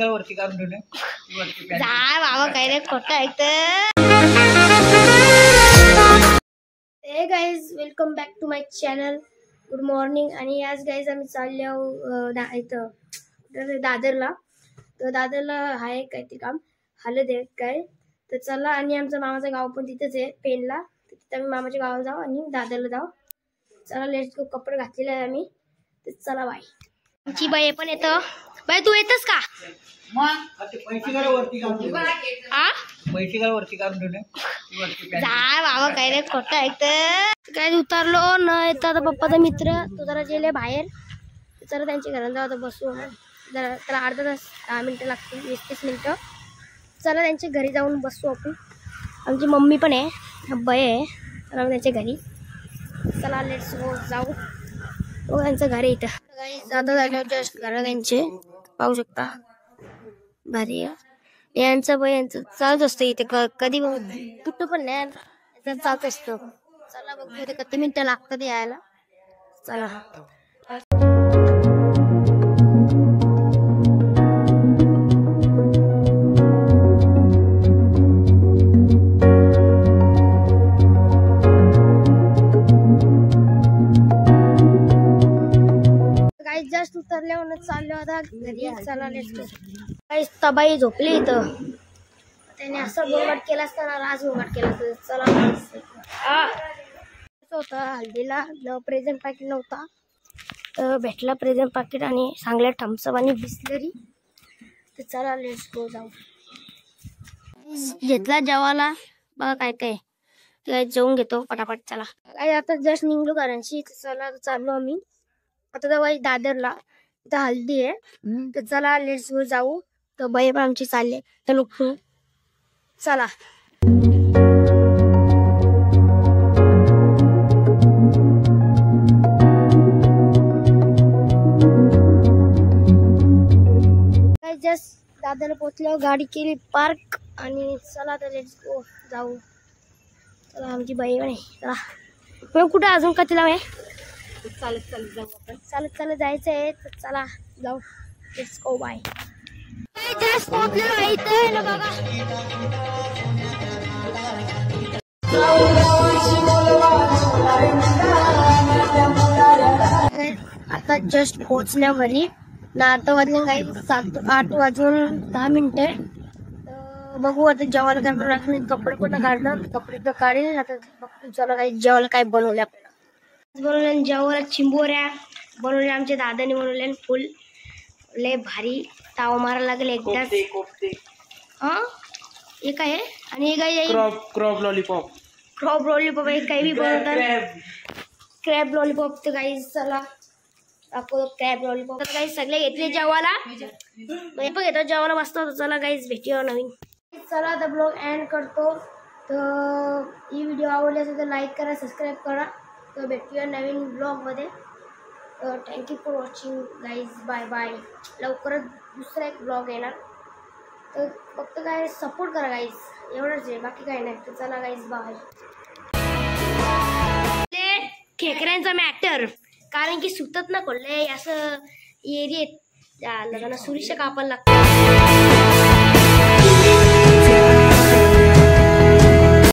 वरती काढून ठेवले बाबा काय रे खोटं ऐकत. Hey guys welcome back to my channel. Good morning. आणि आज गाईज आम्ही चालले इथं दादरला. तर दादरला आहे काहीतरी काम हलद आहे काय तर चला. आणि आमचं मामाचं गाव पण तिथेच आहे पेनला. तिथे आम्ही मामाच्या गावाला जाऊ आणि दादरला जाऊ. चला लेट्स गो. कपडे घातलेले आहे आम्ही तर चला बाय. आमची बाई पण येतं. बाई तू येतस का? बाबा काय रे खोटं ऐकत. काय उतरलो न येता पप्पाचा मित्र तो जरा गेले बाहेर. चला त्यांच्या घरात जाऊ. आता बसू जरा. त्याला अर्धा तास 10 मिनिटं लागतील 20-30 मिनिटं. चला त्यांच्या घरी जाऊन बसू आपण. आमची मम्मी पण आहे बाई आहे चला त्यांच्या घरी. चला लेट्स गो जाऊ. हो त्यांचं घर आहे इथं. आता झालं जस्ट घर त्यांचे पाहू शकता. भारी यांचं बाई यांचं चालत असतं इथे कधी कुठं पण नाही चालत असतं. चला बघू ते किती मिनिटं लागतात यायला. चला जस्ट उतरल्यावर चाललो आता घरी. चला लेट्स गो. काही तबाई झोपली इथं. त्याने असं गोंगाट केला असताना राज गोंगाट केला असता. चला होतं हल्दीला प्रेझेंट पॅकेट नव्हता तर भेटला प्रेझेंट पॅकेट आणि चांगल्या थम्सअप आणि बिस्लरी. तर चला लेट्स गो जाऊ. घेतला जेवायला बघा काय काय काय जेवून घेतो पटापट. चला काय आता जस्ट निघलो घरांशी. चला चाललो आम्ही आता तर दादरला. इथं हल्दी आहे तर चला लेट्स गो जाऊ. तर बाई पण आमची चालले तर लोक चला. जस्ट दादरला पोहोचल्यावर गाडी केली पार्क आणि चला तर लेट्स गो जाऊ. चला आमची बाई पण आहे. चला कुठे अजून का तिला आहे चालत चालत जाऊ आपण. चालत चालत जायचं आहे तर चला जाऊ. Let's go bye. जस्ट पोहोचलो इथे ना बघा. आता जस्ट पोहोचल्या घरी ना. आता वाजले काही 8 वाजून 10 मिनिटे. बघू आता जेवायला काय बनवलं. कपडे पण काढणार कपडे तर काढेल. आता बघतो चला काही जेवायला काय बनवले आपल्याला. बनवले जेवायला चिंबोऱ्या बनवल्या आमच्या दादाने बनवल्या. फुल लय भारी ताव मारा लागले एकदाच. हा हे काय आहे आणि हे काय क्रॉप लॉलीपॉप. क्रॉप लॉलीपॉप हे काही बी बनवतात. क्रॅब लॉलीपॉप तर काही चला दाखवतो. क्रॅब लॉलीपॉप तर काही सगळे घेतले जेवायला. मी पण घेतो जेवायला मस्त होतं. चला काहीच भेटूया नवीन. चला आता ब्लॉग एंड करतो. तर ही व्हिडिओ आवडली असेल तर लाईक करा सबस्क्राईब करा. तर भेटूया नवीन ब्लॉगमध्ये. Thank you for watching guys. Bye bye. लवकरच दुसरा एक ब्लॉग येणार तर फक्त काय सपोर्ट करा गाईज. एवढंच आहे बाकी काही नाही. तर चला गाईज बाय. खेकड्यांचा मॅटर कारण की सुतत ना कोल्हे असं एरियात लग्न सुरीच्या कापायला लागतं.